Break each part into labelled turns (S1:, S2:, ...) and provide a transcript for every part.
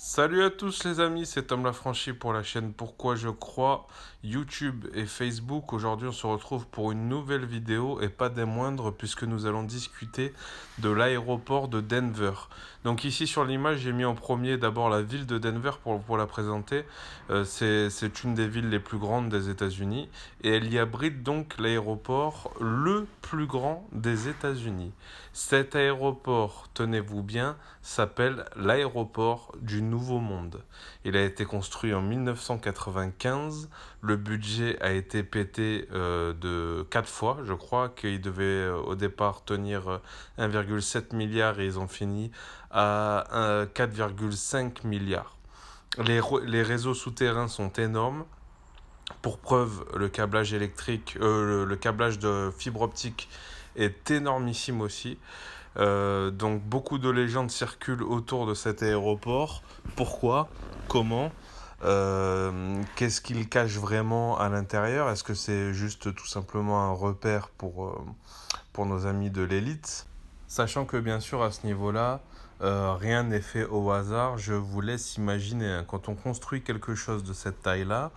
S1: Salut à tous les amis, c'est Tom Lafranchi pour la chaîne Pourquoi je crois, YouTube et Facebook. Aujourd'hui on se retrouve pour une nouvelle vidéo et pas des moindres puisque nous allons discuter de l'aéroport de Denver. Donc ici sur l'image j'ai mis en premier d'abord la ville de Denver pour la présenter. C'est une des villes les plus grandes des États-Unis et elle y abrite donc l'aéroport le plus grand des États-Unis. Cet aéroport, tenez-vous bien, s'appelle l'aéroport du Nouveau Monde. Il a été construit en 1995. Le budget a été pété de 4 fois. Je crois qu'il devait au départ tenir 1,7 milliard et ils ont fini à 4,5 milliards. Les réseaux souterrains sont énormes. Pour preuve, le câblage électrique, le câblage de fibre optique est énormissime aussi. Donc beaucoup de légendes circulent autour de cet aéroport. Pourquoi? Comment? Qu'est-ce qu'il cache vraiment à l'intérieur? Est-ce que c'est juste tout simplement un repère pour nos amis de l'élite? Sachant que bien sûr à ce niveau-là, rien n'est fait au hasard, je vous laisse imaginer, hein, quand on construit quelque chose de cette taille-là,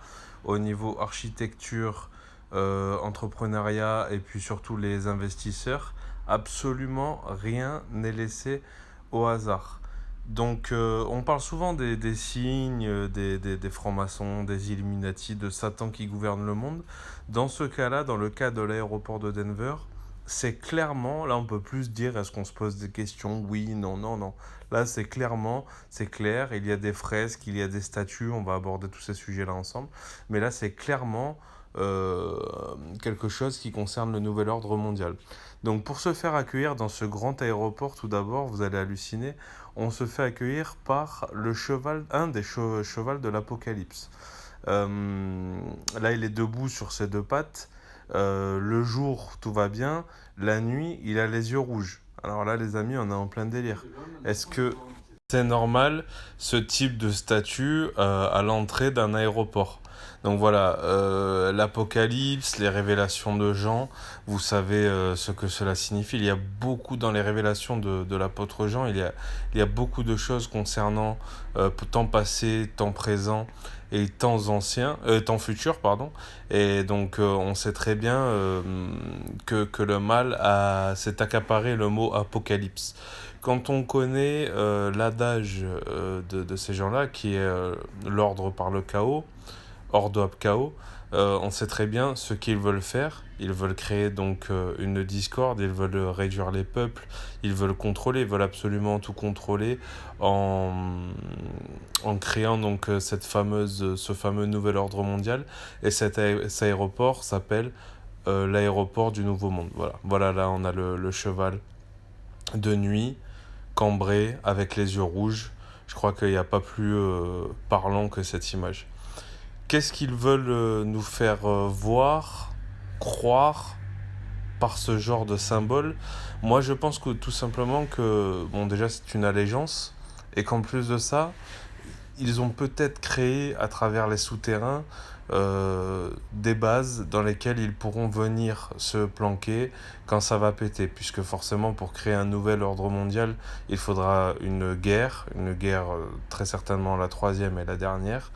S1: au niveau architecture, entrepreneuriat et puis surtout les investisseurs, absolument rien n'est laissé au hasard. Donc on parle souvent des signes, des francs-maçons, des Illuminati, de Satan qui gouverne le monde. Dans ce cas-là, dans le cas de l'aéroport de Denver, c'est clairement, là on peut plus dire est-ce qu'on se pose des questions, oui, non, non, non. Là c'est clairement, c'est clair, il y a des fresques, il y a des statues, on va aborder tous ces sujets-là ensemble. Mais là c'est clairement quelque chose qui concerne le nouvel ordre mondial. Donc pour se faire accueillir dans ce grand aéroport, tout d'abord, vous allez halluciner, on se fait accueillir par le cheval, un des chevals de l'Apocalypse. Là, il est debout sur ses deux pattes. Le jour, tout va bien. La nuit, il a les yeux rouges. Alors là, les amis, on est en plein délire. Est-ce que c'est normal ce type de statut à l'entrée d'un aéroport? Donc voilà, l'Apocalypse, les révélations de Jean, vous savez ce que cela signifie. Il y a beaucoup dans les révélations de l'apôtre Jean, il y a beaucoup de choses concernant temps passé, temps présent et temps anciens, temps futur, pardon. Et donc on sait très bien que le mal s'est accaparé le mot apocalypse. Quand on connaît l'adage de ces gens-là, qui est l'ordre par le chaos, Ordo ab chaos, on sait très bien ce qu'ils veulent faire. Ils veulent créer donc une discorde, ils veulent réduire les peuples, ils veulent contrôler, ils veulent absolument tout contrôler en, en créant donc ce fameux nouvel ordre mondial. Et cet aéroport s'appelle l'aéroport du Nouveau Monde. Voilà, voilà, là on a le cheval de nuit, cambré, avec les yeux rouges. Je crois qu'il n'y a pas plus parlant que cette image. Qu'est-ce qu'ils veulent nous faire voir, croire par ce genre de symbole? Moi, je pense que tout simplement que, bon, déjà, c'est une allégeance, et qu'en plus de ça, ils ont peut-être créé à travers les souterrains des bases dans lesquelles ils pourront venir se planquer quand ça va péter, puisque forcément pour créer un nouvel ordre mondial, il faudra une guerre très certainement la troisième et la dernière,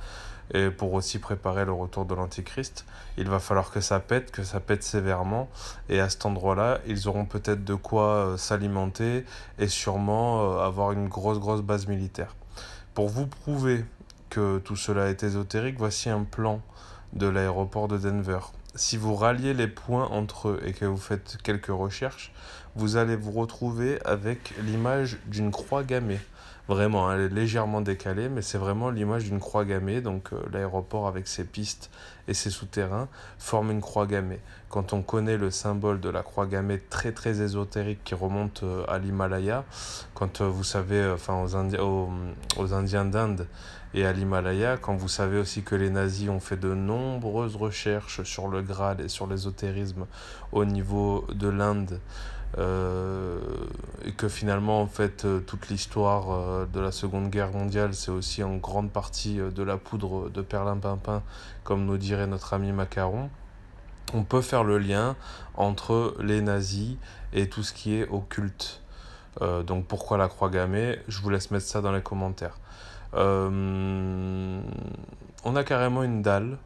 S1: et pour aussi préparer le retour de l'Antichrist, il va falloir que ça pète sévèrement, et à cet endroit-là, ils auront peut-être de quoi s'alimenter et sûrement avoir une grosse base militaire. Pour vous prouver que tout cela est ésotérique, voici un plan de l'aéroport de Denver. Si vous ralliez les points entre eux et que vous faites quelques recherches, vous allez vous retrouver avec l'image d'une croix gammée. Vraiment, elle est légèrement décalée, mais c'est vraiment l'image d'une croix gammée. Donc l'aéroport avec ses pistes et ses souterrains forme une croix gammée. Quand on connaît le symbole de la croix gammée très ésotérique qui remonte à l'Himalaya, quand vous savez, aux Indiens d'Inde et à l'Himalaya, quand vous savez aussi que les nazis ont fait de nombreuses recherches sur le Graal et sur l'ésotérisme au niveau de l'Inde, et que finalement en fait toute l'histoire de la Seconde Guerre mondiale c'est aussi en grande partie de la poudre de perlimpinpin, comme nous dirait notre ami Macaron, on peut faire le lien entre les nazis et tout ce qui est occulte. Donc pourquoi la croix gammée? Je vous laisse mettre ça dans les commentaires. Euh, on a carrément une dalle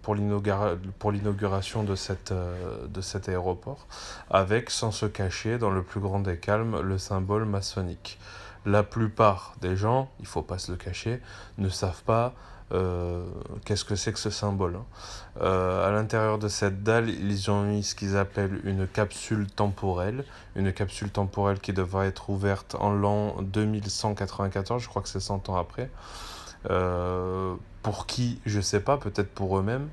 S1: pour l'inauguration de cet aéroport, avec, sans se cacher, dans le plus grand des calmes, le symbole maçonnique. La plupart des gens, il ne faut pas se le cacher, ne savent pas qu'est-ce que c'est que ce symbole, hein. À l'intérieur de cette dalle, ils ont mis ce qu'ils appellent une capsule temporelle qui devra être ouverte en l'an 2194, je crois que c'est 100 ans après. Pour qui, je sais pas, peut-être pour eux-mêmes,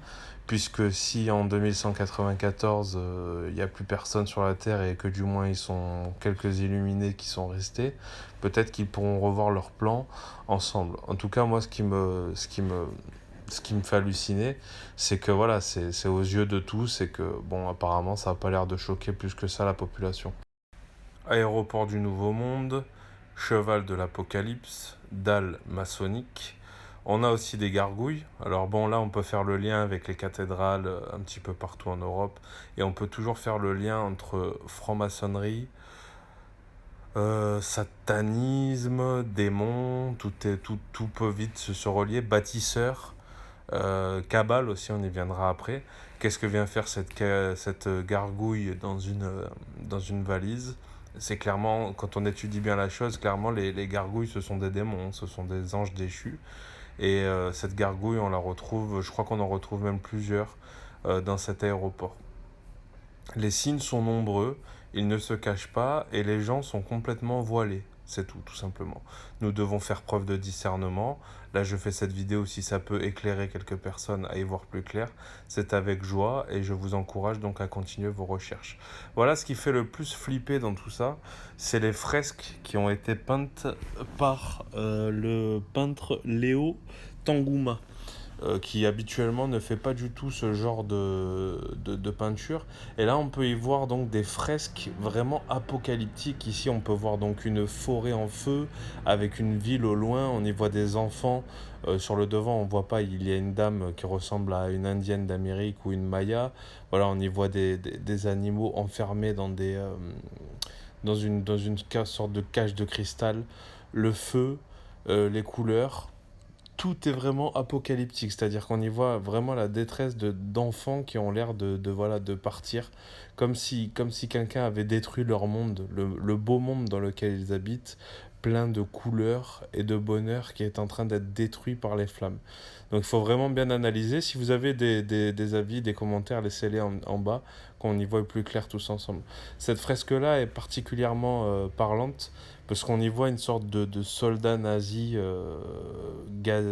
S1: puisque si en 2194 il n'y a plus personne sur la Terre et que du moins ils sont quelques illuminés qui sont restés, peut-être qu'ils pourront revoir leurs plans ensemble. En tout cas, moi, ce qui me fait halluciner, c'est que voilà, c'est aux yeux de tous et que, bon, apparemment, ça n'a pas l'air de choquer plus que ça la population. Aéroport du Nouveau Monde, cheval de l'Apocalypse, dalle maçonnique. On a aussi des gargouilles. Alors bon, là, on peut faire le lien avec les cathédrales un petit peu partout en Europe. Et on peut toujours faire le lien entre franc-maçonnerie, satanisme, démon, tout peut vite se relier. Bâtisseur, cabale aussi, on y viendra après. Qu'est-ce que vient faire cette gargouille dans une valise? C'est clairement, quand on étudie bien la chose, clairement les gargouilles ce sont des démons, ce sont des anges déchus. Et cette gargouille, on la retrouve, je crois qu'on en retrouve même plusieurs dans cet aéroport. Les signes sont nombreux, ils ne se cachent pas et les gens sont complètement voilés. C'est tout, tout simplement. Nous devons faire preuve de discernement. Là, je fais cette vidéo si ça peut éclairer quelques personnes à y voir plus clair. C'est avec joie et je vous encourage donc à continuer vos recherches. Voilà ce qui fait le plus flipper dans tout ça, c'est les fresques qui ont été peintes par le peintre Léo Tanguma, qui habituellement ne fait pas du tout ce genre de peinture. Et là, on peut y voir donc des fresques vraiment apocalyptiques. Ici, on peut voir donc une forêt en feu avec une ville au loin. On y voit des enfants. Sur le devant, on voit pas, il y a une dame qui ressemble à une indienne d'Amérique ou une Maya. Voilà, on y voit des animaux enfermés dans une sorte de cage de cristal. Le feu, les couleurs, tout est vraiment apocalyptique, c'est-à-dire qu'on y voit vraiment la détresse d'enfants qui ont l'air voilà, de partir, comme si quelqu'un avait détruit leur monde, le beau monde dans lequel ils habitent, plein de couleurs et de bonheur qui est en train d'être détruit par les flammes. Donc il faut vraiment bien analyser. Si vous avez des avis, des commentaires, laissez-les en bas, qu'on y voit plus clair tous ensemble. Cette fresque-là est particulièrement parlante parce qu'on y voit une sorte de soldat nazi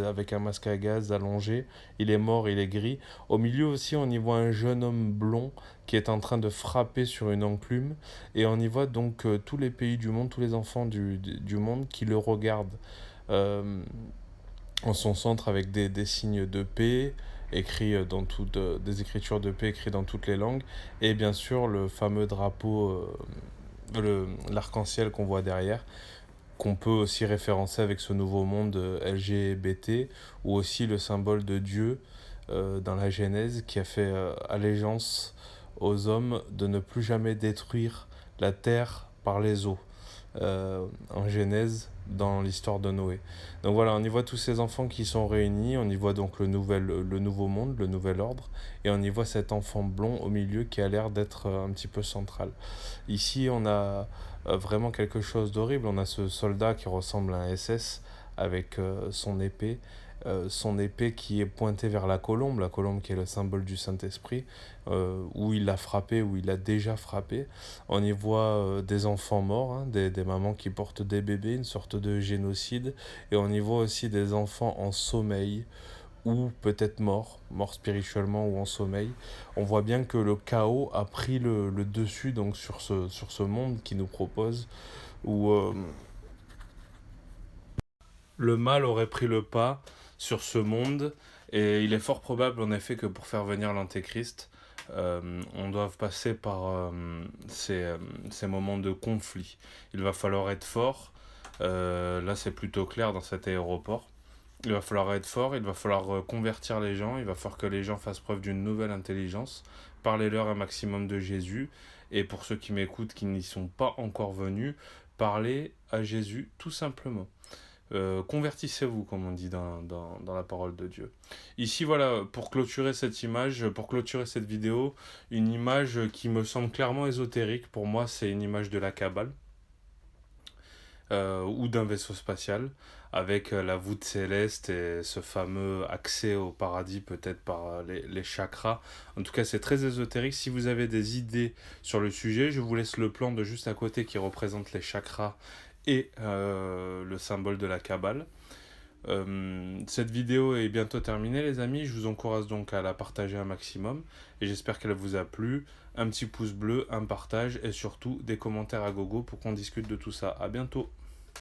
S1: avec un masque à gaz allongé. Il est mort, il est gris. Au milieu aussi, on y voit un jeune homme blond qui est en train de frapper sur une enclume. Et on y voit donc tous les pays du monde, tous les enfants du monde qui le regardent euh, en son centre avec des signes de paix écrits des écritures de paix écrites dans toutes les langues. Et bien sûr, le fameux drapeau, l'arc-en-ciel qu'on voit derrière, qu'on peut aussi référencer avec ce nouveau monde LGBT, ou aussi le symbole de Dieu dans la Genèse qui a fait allégeance aux hommes de ne plus jamais détruire la terre par les eaux, en Genèse dans l'histoire de Noé. Donc voilà, on y voit tous ces enfants qui sont réunis, on y voit donc le nouveau monde, le nouvel ordre, et on y voit cet enfant blond au milieu qui a l'air d'être un petit peu central. Ici, on a vraiment quelque chose d'horrible. On a ce soldat qui ressemble à un SS avec son épée qui est pointée vers la colombe qui est le symbole du Saint-Esprit, où il a frappé, où il a déjà frappé. On y voit des enfants morts, hein, des mamans qui portent des bébés, une sorte de génocide. Et on y voit aussi des enfants en sommeil, ou peut-être morts spirituellement ou en sommeil. On voit bien que le chaos a pris le dessus donc sur ce monde qui nous propose, où le mal aurait pris le pas sur ce monde, et il est fort probable en effet que pour faire venir l'Antéchrist, on doit passer par ces moments de conflit. Il va falloir être fort, là c'est plutôt clair dans cet aéroport. Il va falloir être fort, il va falloir convertir les gens, il va falloir que les gens fassent preuve d'une nouvelle intelligence, parlez-leur un maximum de Jésus, et pour ceux qui m'écoutent qui n'y sont pas encore venus, parlez à Jésus tout simplement. Convertissez-vous, comme on dit dans la parole de Dieu. Ici, voilà, pour clôturer cette image, pour clôturer cette vidéo, une image qui me semble clairement ésotérique. Pour moi, c'est une image de la Kabbale ou d'un vaisseau spatial avec la voûte céleste et ce fameux accès au paradis peut-être par les chakras. En tout cas, c'est très ésotérique. Si vous avez des idées sur le sujet, je vous laisse le plan de juste à côté qui représente les chakras et le symbole de la Kabbale. Cette vidéo est bientôt terminée les amis, je vous encourage donc à la partager un maximum et j'espère qu'elle vous a plu. Un petit pouce bleu, un partage et surtout des commentaires à gogo pour qu'on discute de tout ça. À bientôt.